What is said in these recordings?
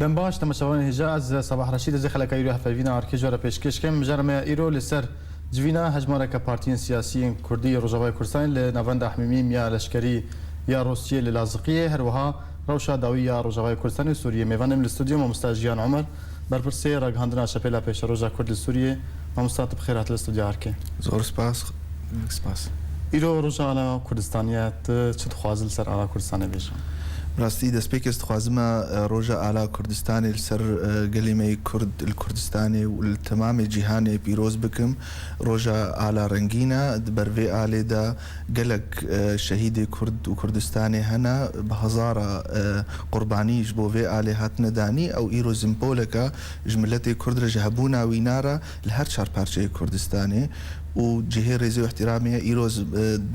دم باش تماشاوان هجا از صباح رشید از خلک ایرو هفوینا ارکیجار پیشکش کم جرم ایرو لسر جوینا هجماره که پارتیین سیاسی کردی روجاوای کردستان لنوند حمیمیم یا لشکری یا روسیه للازقیه هر وها روشا داوی یا روجاوای کردستان سوریه میوانم الاستودیو مستاجیان عمر برپرسی راگهاندنا شپیلا پیش روجا کرد سوریه مستعد بخیرات الاستودیو ارکه زور سپاس ایرو روجا على کردستانیت چه خوازل سر على کردستان بیشم براستی دەستپێک دەخوازمە ڕۆژە ئالا کوردستانی لەسەر گەلیمەی کورد کوردستانی و تەمامی جیهانێ پیرۆز بکەم ڕۆژە ئالا ڕەنگینە بەرێ ئالێدا گەلک شەهیدی کورد و کوردستانی هەنا بە هەزارە قوربانیش بۆ vê ئالێ هاتنەدانی ئەو ئیرۆ زیمپۆلەکە ژملەتی کوردرە ژە هەبوو ناوینارە لە هەر چار پارچەی کوردستانی و جهه رزي واحترامي إيروز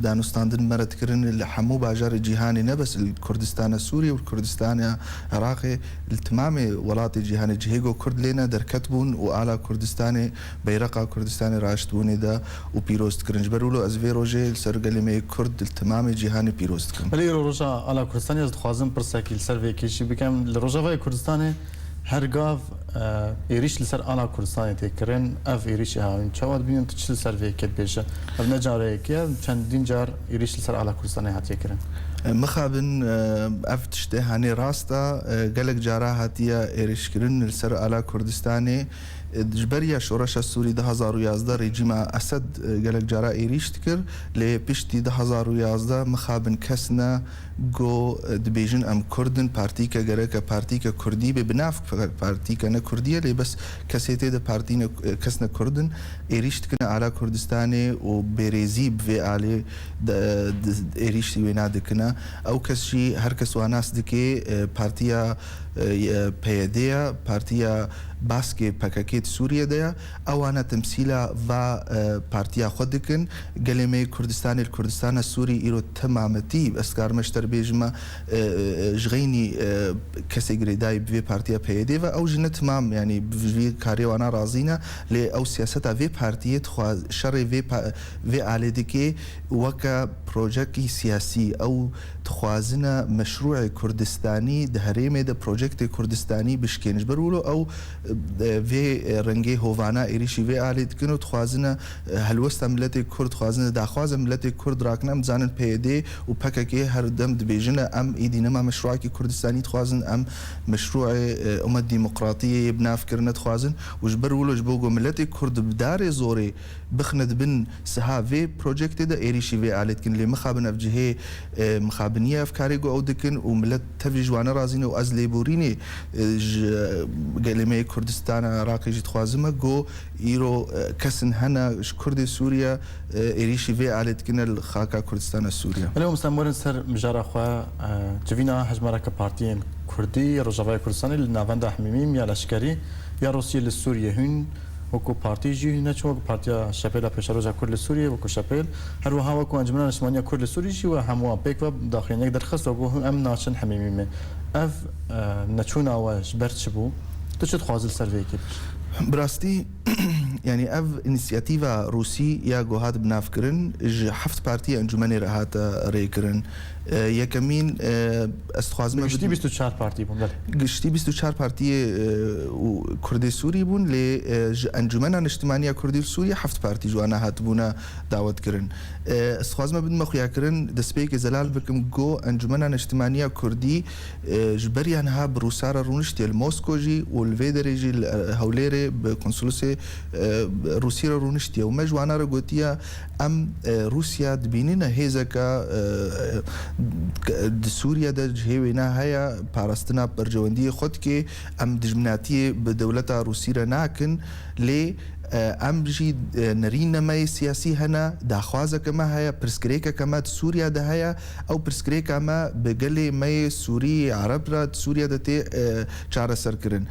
دانستاندن مرت كرن حمو باجار جيهاني نبس الكردستان السوري والكردستان العراقي التمام ولات جيهاني جهيجو كرد لنا در كتبون وعلى كردستان بيرقا كردستان راشدوني دا وبيروز كرن جبرولو از في روجي سرقلمي كرد التمام جيهاني بيروز كرن بلي روجا على كردستان يزد خوازم برساكيل سرفي كيشي بكم لروجا في كردستان هرگاف ایریش لسر آلا کردستانی تکرین اف ایریش هاوین چواد بینیم تو چه سروی کد بیشه اف نجاره که چندین جار ایریش لسر آلا کردستانی هات یکرین مخابن اف تشته هانی راستا گلک جارا هاتیا ایریش کرن لسر آلا کردستانی جبریا شورش السوری 2011 رژیم اسد گلک جارا ایریش تکر لی پشتی 2011 مخابن کسنا گو دبیجن ام کردن پارتی که گره که پارتی که کردی به بناف پارتی که نه کردیه لی بس کسیته ده پارتی کس نه کردن ایریش تکنه آلا کردستانی و بریزی به آلی ایریش وینا دکنه او کسی هر کس واناس دکی پارتیا پیدیا پارتیا باسكي باكاكيت سوريا ديا اوانا تمثيلا و بارتيا خودكن قلمي كردستان الكردستان السوري ايرو تمامتي اسكار مشتر بيجما جغيني كسي غريداي بي بارتيا بيدي و او جنة تمام يعني في كاري وانا رازينا ل او سياستا في بارتيا تخواز شر في عليدكي وكا بروجكي سياسي او تخوازنا مشروع كردستاني دهريمي ده بروجكت كردستاني بشكينج برولو او في رنگي هووانا ايريشي في آليت كنو تخوازنا هلوستا ملتي كرد خوازنا داخواز ملتي كرد راكنا مزانن بيدي و بكاكي هر دم دبيجنا ام ايدينما مشروعكي كردستاني تخوازن ام مشروع امة ديمقراطية يبنا فكرنا تخوازن وجبر ولو جبوغو ملتي كرد بداري زوري بخند بن سها في بروجكت دا ايريشي في آليت كن اللي مخابن افجهي مخابنية افكاريغو او دكن وملت تفجي جوانا رازين و از ليبوريني قلمي كردستان عراقي جيت خوازمه جو ايرو كسن هنا كردي سوريا ايريشي في علت كنا الخاكا كردستان السوريا اليوم مستمرين سر مجارة خوا جوينا هجمارة كبارتيين كردي روجاوي كردستاني لنافندا حميميم يا لشكري يا روسيا للسوريا هن وكو بارتي جي هنا شو بارتيا شابيلا بيشاروجا كرد لسوريا وكو شابيل هر وها وكو انجمنا نشمانيا كرد لسوريا جي وهموا بيك وب داخلين يقدر خص وكو ام ناشن حميميم اف نتشونا واش برتشبو تشد خوازل سرفيكي براستي يعني اف انيسياتيفا روسي يا جوهات بنافكرن حفت بارتي انجمني رهات ريكرن يا كمين استخوازمه گشتي 24 بارتي بون گشتي 24 بارتي كردي سوري بون ل انجمن اجتماعيه كردي سوريا حفت بارتي جوانا هاتبونا دعوت كرن استخوازمه بن مخيا كرن دسبيك زلال بكم جو انجمن اجتماعيه كردي جبريان ها بروسار رونشتي الموسكوجي والفيدريجي هوليري بقنصلوسي روسيا رونشتي وما جوانا رغوتيا ام روسيا دبينينا هيزكا سوريا د جهوینا هيا پاراستنا برجوندی خود که ام دجمناتی به دولت روسی را ناکن لی ام جي نرين ما سياسي هنا داخوازه كما هي برسكريكا كما سوريا ده هي او برسكريكا ما بقلي ما سوري عرب راد سوريا دتي چاره سركرن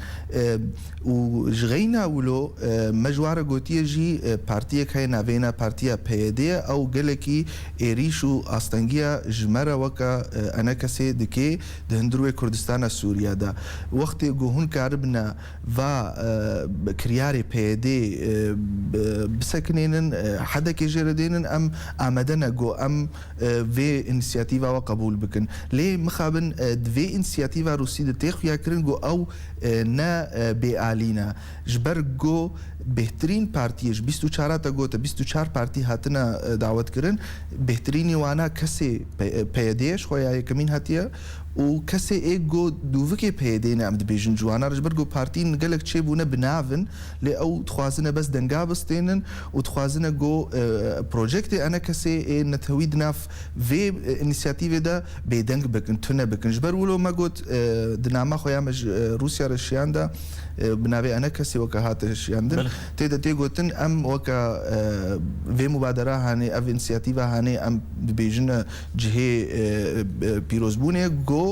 وجغينا ولو مجواره گوتيه جي بارتيه كاي نافينا بارتيه بيدي او قلكي ايريشو استنگيا جمره وكا انا كسي دكي دهندروي كردستان سوريا دا وقت گوهن كاربنا و كرياري بيدي بسكنين حدا كجردين ام آمدنا جو ام في انسياتيفا وقبول بكن ليه مخابن في انسياتيفا روسي دتيخ ياكرن جو او نا بآلينا جبر جو بهترین پارتیش 24 تا گوت 24 پارتی هاتنا دعوت کردن بهترینی وانا کسی پیدایش خویا کمین هاتیه و کسی ایگو دووکی پیدینه ام دبیجن جوانا رجبر جو پارتی نقلك چه بونه بناون لی او تخوازنه بس دنگا بستینن و تخوازنه جو پروژکت انا کسی نتوید ناف في انيشيتيف ده بيدنگ بكن تونه بكن جبر ولو ما قلت دناما خويا مج روسيا رشيان ده بنابي انا كسي وكا هاتش ياندن تيدا تيغوتن ام وكا في مبادره هاني اف انيشيتيف هاني ام بيجن جهه بيروزبوني جو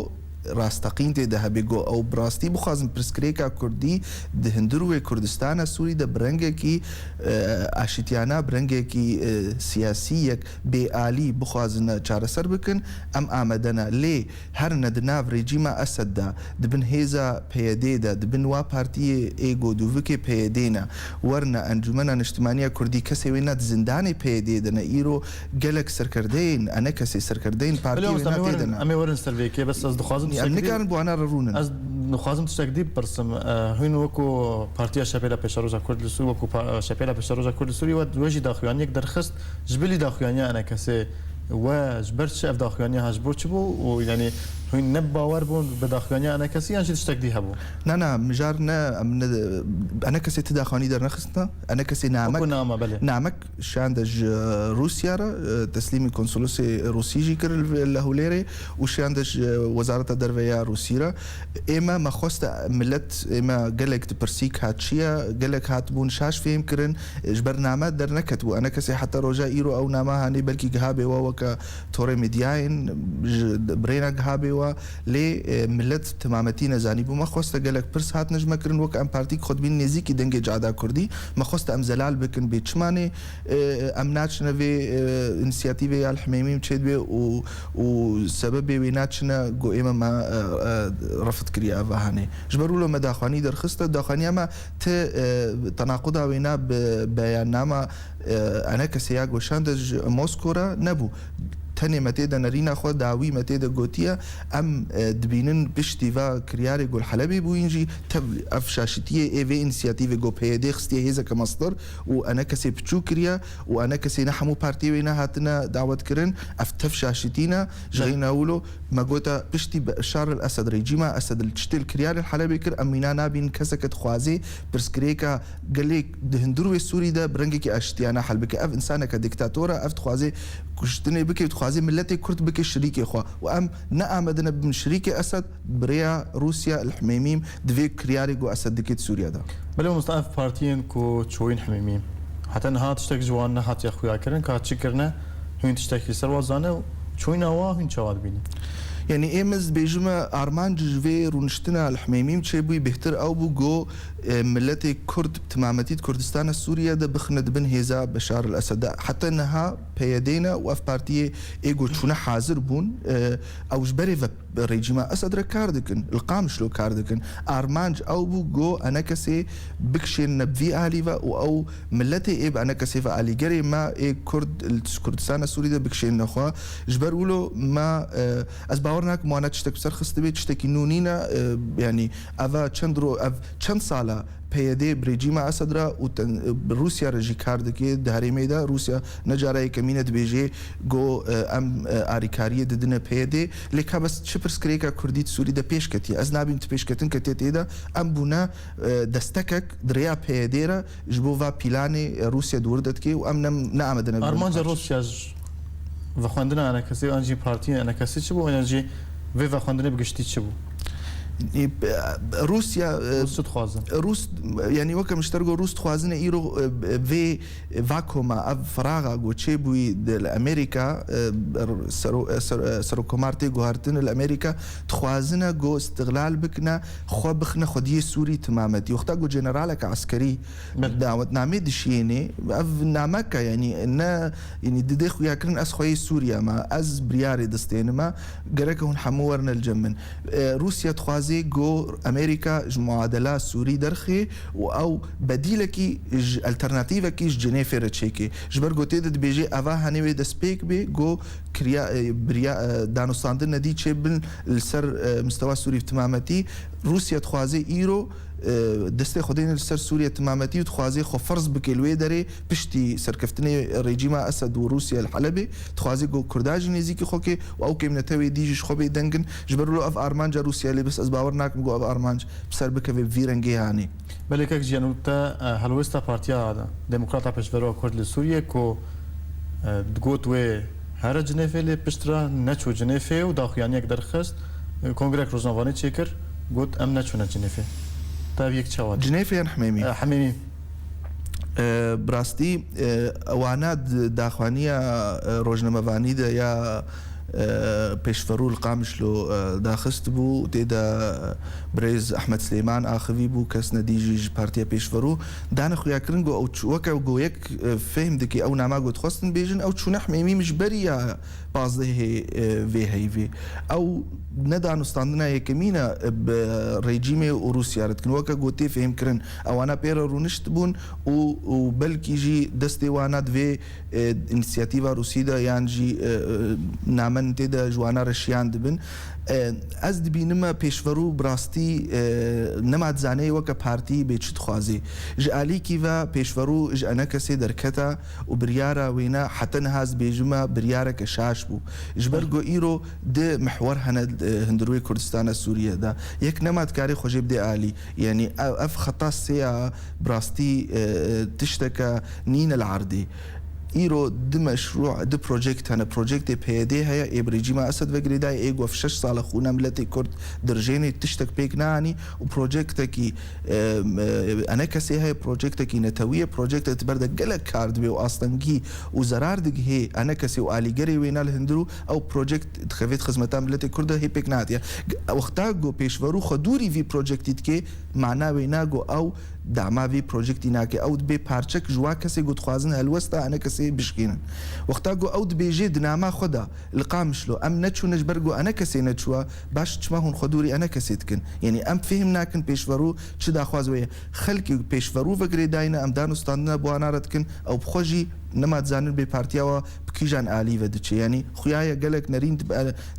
راستقين تيدا هبيجو او براستي بخازن برسكريكا كردي دهندروي كردستان السوري ده برنجكي اشتيانا برنجكي سياسيك بآلي بخازن چارسر بكن ام آمدنا لي هر ندناف ريجيما اسد ده دبن هيزا بيدي ده دبن وا بارتي ايجو دوفكي بيدينا ورنا انجمنا اجتماعية كردي كسي وينات زنداني بيدي دنا ايرو جلك سركردين انا كسي سركردين بارتي وينات تيدنا امي ورن سرفيكي بس از دخوازن يعني كان بو انا رونن از نخوازم تشتكديب برسم هين وكو بارتيا شابيلا بيشاروجا كرد السوري وكو شابيلا بيشاروجا كرد السوري وجي داخليان يقدر خست جبلي داخليان انا كسي وجبرت شاف داخليان هاجبو تشبو ويعني هين نباور بون بداخليان انا كسي يعني تشتكدي هبو نا مجارنا انا كسي تداخلاني در نخستنا انا كسي نعمك نعمة بله نعمك شاندج روسيا تسليم القنصلوسي روسي جيكر الهوليري وشاندج وزارة الدرفية روسيرا اما ما خست ملت اما قالك تبرسيك هاتشيا قالك هاتبون شاش فيهم كرن جبر نعمة در نكتبو انا كسي حتى رجا ايرو او نعمة هاني بلكي قهابي ووكا توري ميدياين برينا قهابي لي ملت تمامتين زاني ما خوست قالك برس هات نجمه كرن وك ام بارتي خود بين نزيكي دنگي جادا كردي ما خوست ام زلال بكن بيچماني ام ناتشنا في انيشيتيف يا الحميمي تشد بي و سبب ويناتشنا جو اما ما رفض كريا فهاني جبروا له مداخاني در خست داخاني ما تناقض وينا بيانما انا كسياق وشاندج موسكورا نبو تاني متى نرينا خود دعوي متى جوتيا ام دبينن بشتيفا كرياري جول حلبي بوينجي تب افشاشتيه اي في انيشيتيف جو بيدي خستي هيزا كمصدر وانا كسي بتشو كريا وانا كسي نحمو بارتي وينا هاتنا دعوت كرن افتفشاشتينا جاينا ولو ما جوتا بشتي بشار الاسد ريجيما اسد التشتل كرياري الحلبي كر امينا نابين كسكت خوازي برسكريكا قالك دهندروي السوري ده برنجكي اشتيانا حلبك اف انسانك ديكتاتورا اف خوازي كشتني بكي خوازي ملتي كرد بك شريكي خوا وام نأمدنا من شريكي اسد بريا روسيا الحميميم دفي كرياريغو اسد دكيت سوريا دا بل مستعف بارتيين كو تشوين حميميم حتى نها تشتك جواننا هات يا خويا كرن كات شكرنا هين تشتكي سروازانه تشوين هوا هين شواد بيني يعني امز بيجما ارمان جوي رونشتنا الحميميم تشيبوي بهتر او بو جو ملتي كرد تمامتي كردستان السوريا ده بخند بن هيزا بشار الاسد حتى انها بيدينا واف بارتي ايجو تشونا حاضر بون او جبري ريجيما اسد ركاردكن القام شلو كاردكن ارمانج او بو جو انا كسي بكشن نبفي اليفا او ملتي ايب انا كسي فالي جري ما اي كردستان السوري ده بكشن نخوا جبر ولو ما باورناك موانا تشتك بسر خست بيت تشتكي نونينا يعني افا چندرو اف چند سالا بيدي بريجيما اسدرا روسيا رجي كاردكي دهريمي دا روسيا نجاري كمينه بيجي جو ام اريكاريه ددنا بيدي لك بس شبرس كريكا كرديت سوري دا بيشكتي از نابين تبيشكتن كتيت دا ام بونا دستكك دريا بيديرا جبوفا بيلاني روسيا دوردتكي وام نعمدنا ارمانجا روسيا وخواندنا انا كسي انجي بارتي انا كسي چبو انجي و وخواندنا بگشتي چبو روسيا تخوازن روس يعني وكا مشترقو روس تخوازن ايرو في فاكوما اف فراغا جو تشيبوي الامريكا سروكومارتي جوهرتن الامريكا تخوازن جو استغلال بكنا خو بخنا خديه سوري تمامتي وقتا جو جنرالك عسكري دعوت نعمد شيني اف نعمك يعني ان يعني ددخ ياكرن اس خوي سوريا ما از برياري دستين ما جرك هون حمورنا الجمن روسيا تخواز دخوازي جو امريكا معادله سوري درخي او بديلكي الترناتيفا جنيف رتشيكي جبرغو تيد بيجي افا هنوي د سبيك بي جو كريا بريا دانوستاندن دي تشبل السر مستوى سوري تمامتي روسيا تخوازي ايرو دسته خودین السر سوریه تمامتی و تخوازی خو فرض بکلوی داره پشتی سرکفتنی رژیم اسد و روسیه الحلبه تخوازی گو کرداج نزیکی خو که و او که منتوی دیجش خو بیدنگن جبرلو اف ارمانجا روسیه لی بس از باور ناکم گو اف ارمانج بسر بکوی ویرنگی هانی بله که جنوبتا هلوستا پارتیا دموکراتا پشورو کرد لسوریه کو دگوت و هر جنیفه لی پشترا نچو جنیفه و داخویانی یک درخست کنگره روزنامه‌نامه چیکر گوت ام نچونه جنیفه طيب يك تشاوات جنيفه حميمي حميمي براستي اواناد داخوانيه روجنمواني دا يا بيشفرو القامشلو داخست بو تيدا بريز احمد سليمان اخوي بو كاس نديجي بارتيا بيشفرو دان خويا كرنجو او وكا جو يك فهم دكي او نما جو تخصن بيجن او تشو نحميمي مش بريا بازده في هيفي او ندانو ستاندنا يكمينا بريجيمي وروسيا رتكن وكا جوتي فهم كرن او انا بيرا رونشت بون وبلكي جي دستي واناد في انيسياتيفا روسيدا يانجي نامن تيدا جوانا رشيان دبن از دبینما پیشورو براستی نماد زانه وکا پارتی بیچت خوازی جالی کیوا پیشورو جانا کسی درکتا و بریارا وینا حتی نهاز بیجما بریارا کشاش بو جبرگو ایرو ده محور هندروی کردستان سوریه دا یک نماد کاری خوشب ده آلی يعني اف خطا سيا براستي تشتكى نين العردي ايرو د مشروع د بروجكت هنا بروجكت بيدي هي ابريجيما اسد وغري داي ايغو في 6 سال خونا ملتي كرد درجيني تشتك بيك ناني وبروجكتكي انا كسي هي بروجكتكي نتويه بروجكت تبرد قلك كارد بي واصلا جي وزرار دغ هي انا كسي والي غري وين الهندرو او بروجكت تخفيت خدمتها ملتي كرد هي بيك ناتيا وقتا جو بيشورو خدوري في بروجكت كي معنا ويناغو او دعما في بروجكت ناكي او بي بارچك جوا كسي قد خوازن هلوستا انا كسي بشكينا وقتا جو او بيجي دناما خدا القامشلو ام نتشو نجبرجو انا كسي نتشوا باش تشماهون خدوري انا كسي تكن يعني ام فهمنا كن بيشورو تشدا خوازويه خلكي بيشورو فغري داينا ام دانو ستاندنا بوانا رتكن او بخوجي نما تزانن بي بارتيا و بكيجان آلي ودچ يعني خويايا قالك نرين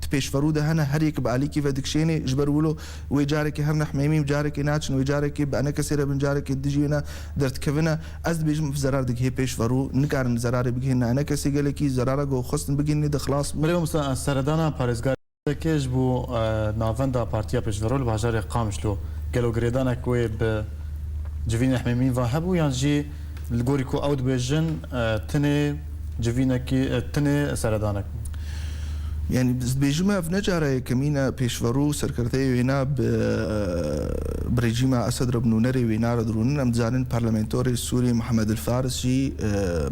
تبيشورو ده هنا هريك باليكي ودكشيني جبرولو ويجارك هرنا حميمي وجارك ناتشن ويجارك انا كسيره بنجارك دجينا درت كفنا از بيجم في زرار دك هي بيشورو نكارن زرار بيجينا انا كسي قالكي زرار جو خصن بيجيني ده خلاص مريم سردانا باريزغار كيش بو نافندا بارتيا بيشورو بهجار قامشلو قالو غريدانا كوي ب جوين حميمي وهبو يعني الجوريكو أود بيجن تني جوينكي تني سردانك يعني بيجمع في نجارة كمينا بيشورو سركرتي وينا بريجيما أسد ربنونري وينا ردرونن أمزانن بارلمنتوري السوري محمد الفارسي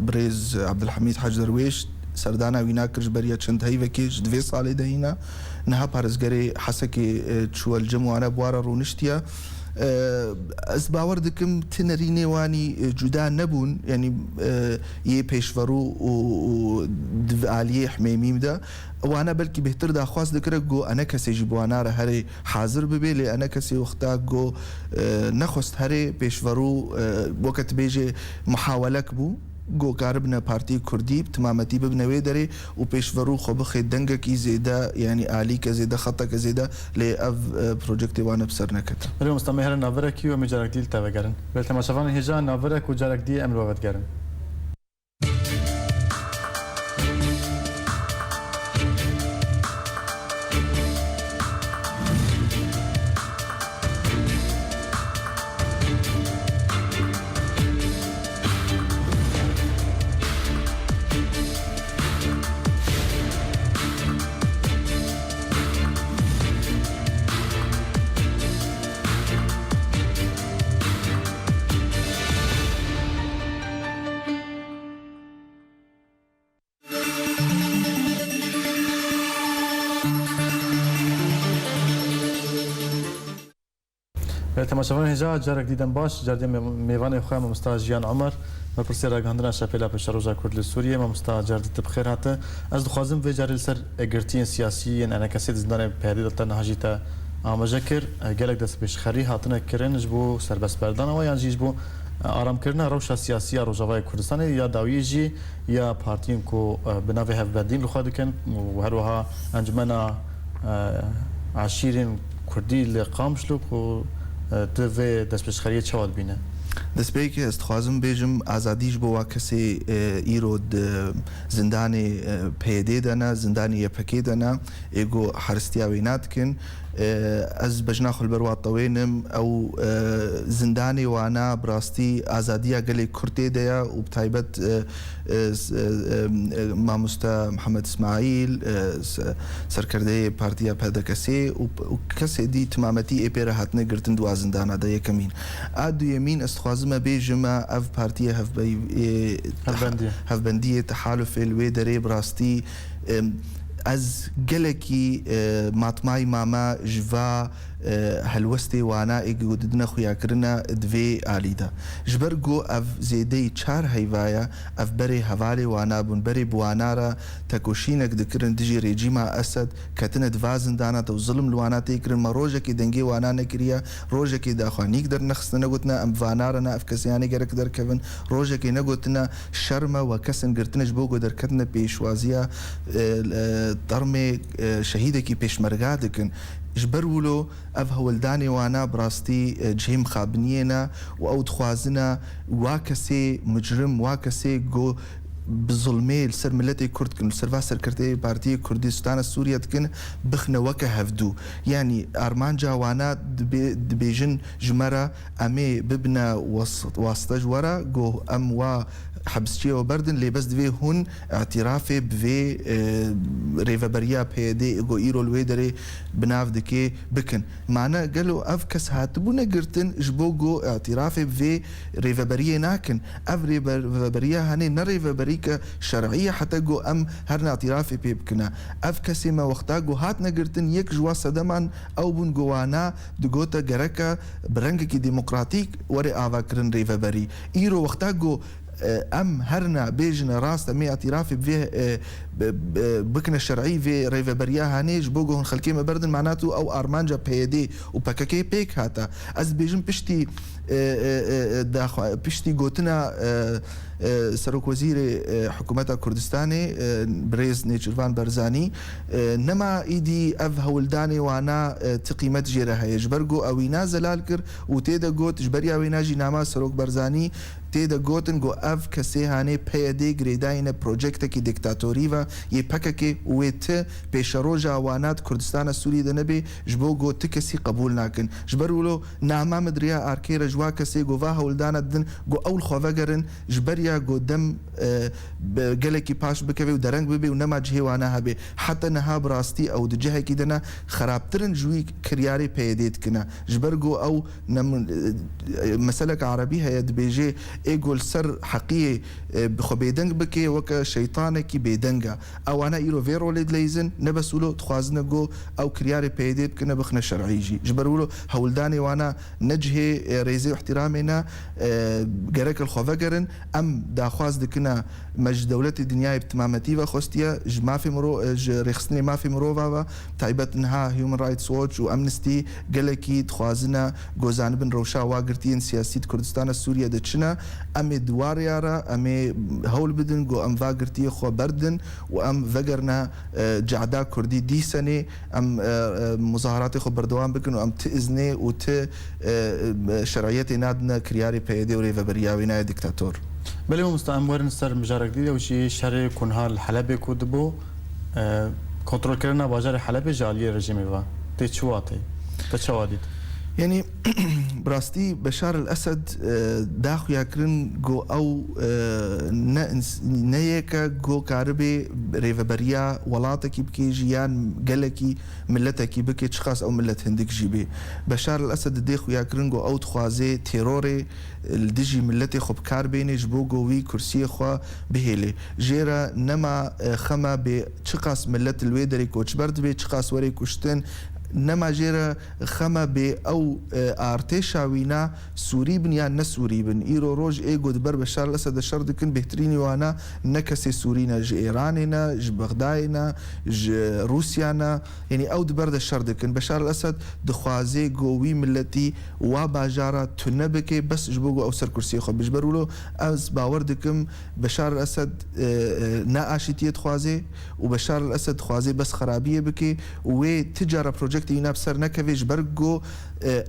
بريز عبد الحميد حاج درويش سردانا وينا كرج بريا چند هاي وكيش دوي سالي دهينا نها بارزگري حسكي چو الجمع أنا بوارا رونشتيا از باور دکم تنرینه وانی جدا نبون يعني يه پیشورو و عالیه حمیمیم ده وانا بلکه بهتر دا خواست دکره گو انا کسی جبوانا را هری حاضر ببیلی انا کسی وقتا گو نخواست هری پیشورو وقت بیجه محاولک بو گو کاربنا پارتی کردی تمامتی ببنوی داره و پیشورو خو بخی دنگه کی زیده یعنی عالی که زیده خطا که زیده لی اف پروژکتی وانه بسر نکت ولی مستمع هر ناورک کی و مجارک دیل تابگرن ولی تماشاوان هجا ناورک و جارک دی امر وابدگرن تماشاوان هجا جارك دیدن باش جاردی میوان خواه مستاج جیان عمر و پرسی راگهاندنا شپیلا پیش روزا کرد لسوریه ما مستاج جاردی تبخیر هاته از دخوازم و جاری لسر اگرتین سیاسی انا کسی زندان پیادی دلتا نهاجیتا ئاماژە کرد gelek destpêşxerî hatine kirin ji bo serbestberdana yan jî ji bo aramkirina rewşa siyasî ya Rojavayê Kurdistanê ya dawiyê jî ya partiyên ku bi navê hevberdîn li xwe dikin û her wiha encumena عشیرین کردی لقامشلو کو دوی دست بشخریه چواد بینه دەست پێیەکی ئەستخوازم بێژم ئازادیش بۆ وا کەسێ ئیرۆ زندانی پێدێ دەنا زندانی یەپەکێ دەنا ئێگۆ حرستیاوی ناتکن ئەس بەژنا خولبەرواتەوێنم ئەو زندانی وانە بڕاستی ئازادیە گەلێک کورتێ دەیە و بتایبەت مامۆستا محەممەد اسماعیل سەرکردەیە پارتیا پەدەکەسێ و کەسێ دی تمامەتی ئێپێرە هاتنە گرتن دوا زندانە دە یەکەمین ئا دویەمین ئەستخوازمە بێژمە ئەف پارتیە هەفبەندیە تەحالوفێ لێ دەرێ بڕاستی ئەز gelekî matmayî mame ji va helwestê wana êgî didine xuyakirina divê alî de ji ber got ev zêdeyî çar heyvaya ev berê hevalê wana bûn berê bi wana re tekoşînek dikirin dijî rejîma Esed ketine diva zindana te û zilim li wana tê kirin me rojekê dengê wana nekiriye rojekê daxwanîk dernexistine negotine em vana re ne ev kesiyanê gerek derkevin rojekê negotine şerme we kesin girtine ji bo got derketine pêşwaziya dermê şehîdekî pêşmerga dikin ji ber wilo ev hewildanê wana birastî cihê mixabiniyê û ew dixwazine wa kesê micrim wa kesê got bi zulmê li ser milletê Kurd dikin li ser va serkirdeyê Partiyê Kurdistana Sûriye dikin bixne weke hevdû yanî armanca wana dibêjin ji me re em ê bibine wasta ji we re got em wa حبسچیەوە بردن لێ بەس divê hûn اعتîrafê bi vê rêveberiya PYD got îro li wê derê bi nav dikê bikin mane gelo ev kes hatibûne girtin ji bo got اعتîrafê bi vê rêveberiyê nakin ev rêveberiya henê ne rêveberîke şerعî heta got em her ne اعتîrafê pê bikine ev kesê me wexta got hatine girtin yek ji wa sedeman ew bûn got wana digote gereke bi rengekî demokratîk were avakirin rêveberî îro wexta got ام هرنا بيجنا راست امي اعترافي بيه بكنا الشرعي في ريفبريا هانيج بوغو خلكي ما بردن معناته او ارمانجا بيدي وباكاكي بيك هاتا از بيجن بشتي قوتنا سەرۆک وەزیرê حکوومەتا کوردستانê برێز نێچیروان بەرزانی نەما ئیدی ئەv هەوڵدانê wana ti qîmet jê re heye ji ber got ew wîna zelal kir û têde got ji beriya wêna jî nama Serok Berzanî têde gotin got ev kesê hanê PYD girêdayîne projektekî diktatorî ve yê pekekê û wê ti pêşeroja wana Kurdistana Sûriyê de nebe ji bo got ti kesî qebûl nakin ji ber wilo nama midriya arkê re ji wa kesê got va hewldana didin got ew li xwe vegerin ji ber got dem gelekî paş bikeve û dereng bibe û nema cihê wana hebe heta niha bi rastî ew di cihekî de ne xerabtirin ji wî kiryarê PYD dikine ji ber got ew meselek erebî heye dibêje ê got li ser heqiyê bi xwe bêdeng bike weke şeytanekî bêdeng e ew wana îro vê rolê dileyzin ne bes wilo dixwazine got ew kiryarê PYD bikine bixne şerعî jî ji ber wilo hewldanê wana ne cihê rêzê û ihtirâmê ne gerek li xwe vegerin em daxwaz dikine me ji dewletê dinyayê bi timametî ve xwestiye ji mafê ji rêxistinê mafê mirova ve taybet niha Human Rights Watch û Amnesty gelekî dixwazine gozanibin rewşa wa girtiyên siyasî di Kurdistana Sûriye de çi ne em ê duwarya re em ê hewl bidin got em va girtiyê xwe berdin û em vegerine cehda Kurdî dîsenê em muzaharatê xwe berdewam bikin û em ti iznê û ti şerعiyetê nadine kiryarê PYD û rêveberiya wênayê diktator بله مستعم ورن سر مجارك دي وشي شهر كونها الحلبة كودبو كنترول كرنا باجار حلبة جالية رجيمي با تشواتي تشواديد يعني براستي بشار الأسد داخل يكرن جو أو نيكا جو كاربي ريفبريا ولاتك بكي جيان جلكي ملتك بكي تشخاص أو ملت هندك جيبي بشار الأسد داخل يكرن جو أو تخوازي تيروري الدجي ملتي خب كاربيني جبو جوي كرسي خوا بهيلي جيرا نما خما بتشخاص ملت الويدري كوتش برد بتشخاص وري كوشتن نما جيرا خما بي أو ارتشا وينا سوري بن يا نسوري بن إيرو روج إيجو دبر بشار الأسد الشر دكن بهتريني وانا نكسي سورينا ج إيراننا ج بغدادنا ج روسيانا يعني أو دبر الشر دكن بشار الأسد دخوازي قوي ملتي وباجارة تنبكي بس جبوغو أو سر كرسي خو بجبرولو أز باوردكم بشار الأسد ناقاشتية خوازي وبشار الأسد خوازي بس خرابية بكي وتجارة بروجكت ينابسر نكفيش برقو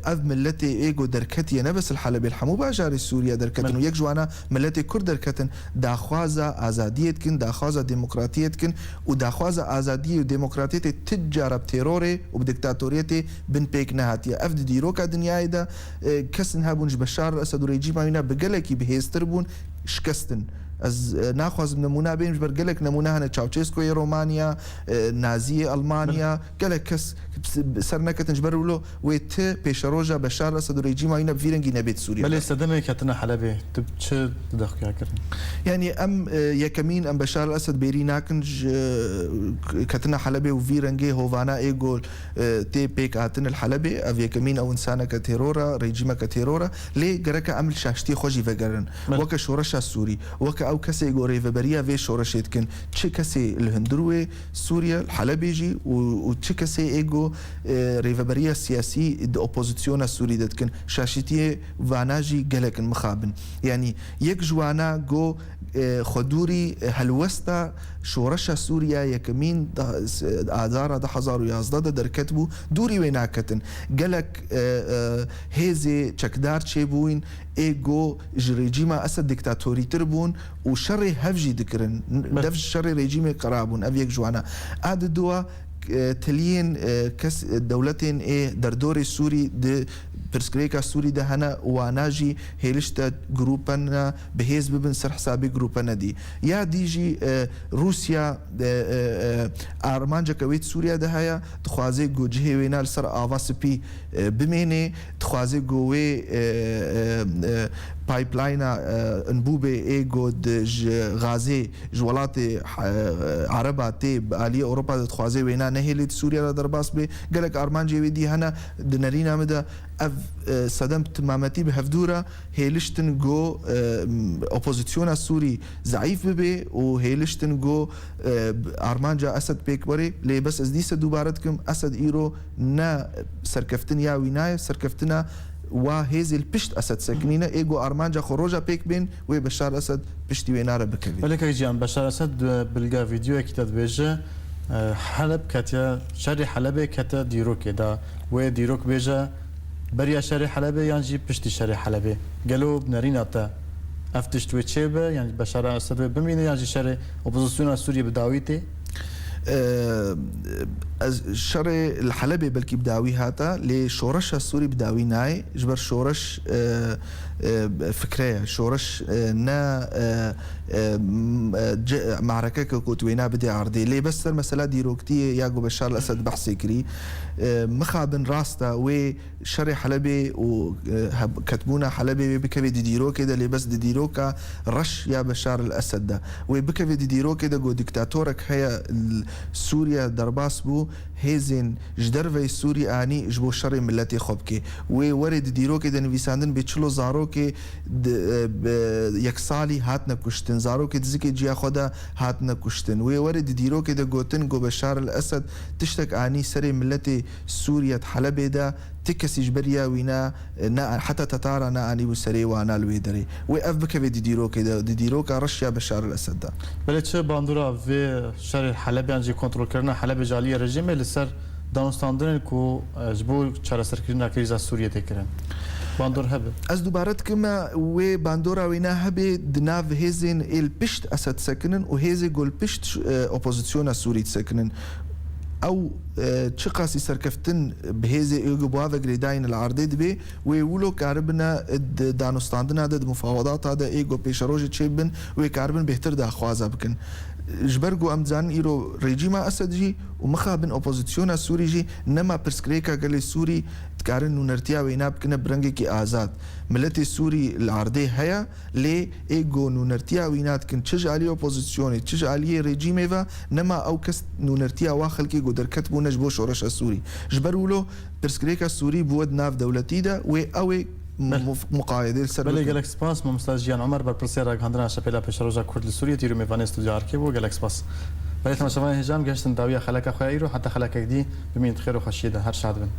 أذ ملتي إيجو دركتي نبس الحلبي الحمو باجاري سوريا دركتن ويك جوانا ملتي كر دركتن داخوازة آزاديتكن داخوازة ديمقراطيتكن وداخوازة آزادية وديمقراطية تجارة بتيروري وبدكتاتوريتي بن بيك نهاتيا أفد ديروكا دنياي دا كسن هابونج بشار الأسد وريجيما وينا بقلكي بهيستربون شكستن از ناخذ نمونه بين برجلك نمونه هنا تشاوشيسكو رومانيا نازي المانيا قالك كس سرنا كتنجبروا ويت بيشروجا بشار الاسد ريجيم هنا بفيرنجي نبيت سوريا بل استدمي كتنا حلبة تبتش تدخل يا كريم يعني ام يكمين ام بشار الاسد بيرينا كنج كتنا حلبة وفيرنجي هوفانا ايجول تي بيك اتن الحلبة اف يكمين او انسانه كتيرورا ريجيما كتيرورا لي جرك عمل شاشتي خوجي فجرن وك شورشا السوري وك او كسي غوري فبريا في شورشيت كن تشي كسي الهندروي سوريا الحلبيجي وتشي كسي ايجو ريفبريا السياسي الاوبوزيسيون السوري دتكن شاشتي فاناجي جلكن مخابن يعني يك جوانا جو خدوري هلوستا شورشا سوريا يكمين آذار ده حزار ويازده در كتبو دوري ويناكتن جلك هيزي چكدار چيبوين ايجو ريجيما اسد ديكتاتوري تربون وشر هفجي ذكرن دفج شر ريجيمي قرابون ابيك جوانا اد دوا تلين كس دولتين ايه در دور سوري د برسكريكا سوري ده هنا واناجي هيلشتا جروبنا بهيز ببن سر حسابي جروبنا دي يا ديجي روسيا ارمانجا كويت سوريا ده هيا تخوازي جو جهي وينا لسر افاسبي بميني تخوازي جوي بايبلاينا انبوبه ايجو غازي جولاتي عرباتي بالي اوروبا تخوازي وينا نهيلت سوريا درباس بي قالك ارمانجي ويدي هنا دنارينا مدى اف صدم تمامتي بهفدورة هيلشتن جو اوبوزيسيون السوري ضعيف ببي وهيلشتن جو ارمانجا اسد بيكبري لي بس از ديسه دوبارتكم اسد ايرو نا سركفتن يا ويناي سركفتنا وهذه البشت اسد ساكنين ايجو ارمانجا خروجا بيك بين وبشار الاسد بشتي ويناره بكفي ولك جيان بشار الاسد بلقى فيديو كتاب بيجا حلب كتا شري حلب كتا ديروك دا وديروك بيجا بريا شري حلب يعني بشتي شري حلب قالوا بنارينا تا افتش تويتشيبه يعني بشار الاسد بمين يعني شري اوبوزيسيون سوريا بداويتي الشري الحلبي بلكي بداوي هاتا لشورش السوري بداوي ناي جبر شورش فكرية شورش نا معركة كوتوينا بدي عرضي ليه بس المسألة ديروكتي ياقو بشار الأسد بحثي كري مخابن راستا وشري حلبي وكتبونا حلبي بكفي ديرو كده ليه بس ديروكا رش يا بشار الأسد ده وبكفي ديرو كده جو ديكتاتورك هي سوريا درباس بو هيزن جدرفي سوري اني جبو شر ملتي خبكي وورد ديرو كده نويساندن بيچلو زارو كي يكسالي هاتنا كشتن زارو كي دزكي جيا خدا هاتنا كشتن وورد ديرو كده جوتن جو بشار الاسد تشتك اني سري ملتي سوريا حلب ده تكسي جبريا وينا حتى تتارا نا اني وسري وانا الويدري وقف بك ديرو كده ديرو كرشيا بشار الاسد ده بلتش باندورا في شر حلب يعني كنترول كرنا حلب جاليه رژیم لسر دانستاندن کو جبو چارە سەرکردنا کریزا سوریە تێکردن باندور هەبێ ئەس دووبارەتکەمە وێ باندۆرا وێنا هەبێ دناو هێزên ئێل پشت ئەسەد سەکنن و هێزێ گۆل پشت ئۆپۆزیسیۆنە سووری سەکنن او چه قاسي سركفتن بهذه يجب جريداين العرض دبي ويقولوا كاربنا دانوستاندنا د مفاوضات هذا ايجو بيشروج تشيبن وكاربن بهتر دا خوازه بكن جبرجو امزان ايرو ريجيما اسد جي ومخابن اوبوزيسيون السوري جي نما برسكريكا قال السوري تكارن نرتيا ويناب كنا برنجي كي ازاد ملتي السوري العرضي هيا لي ايجو نرتيا وينات كن تشج عليه اوبوزيسيون تشج عليه ريجيميفا نما او كس نرتيا واخل كي قدر كتبو نجبو شورش السوري جبرولو برسكريكا السوري بود ناف دولتي دا وي اوي مقايده السر بله گلک سپاس ما مستاج جیان عمر بر پرسیار گاندنا شپلا پیشروزا کرد سوریه تیرو میوان استودیو ارکیو گلک سپاس برای تماشاوان هجام گشتن داویا خلک خوایرو حتی خلک دی بمین خیر و خوشیده هر شاد بن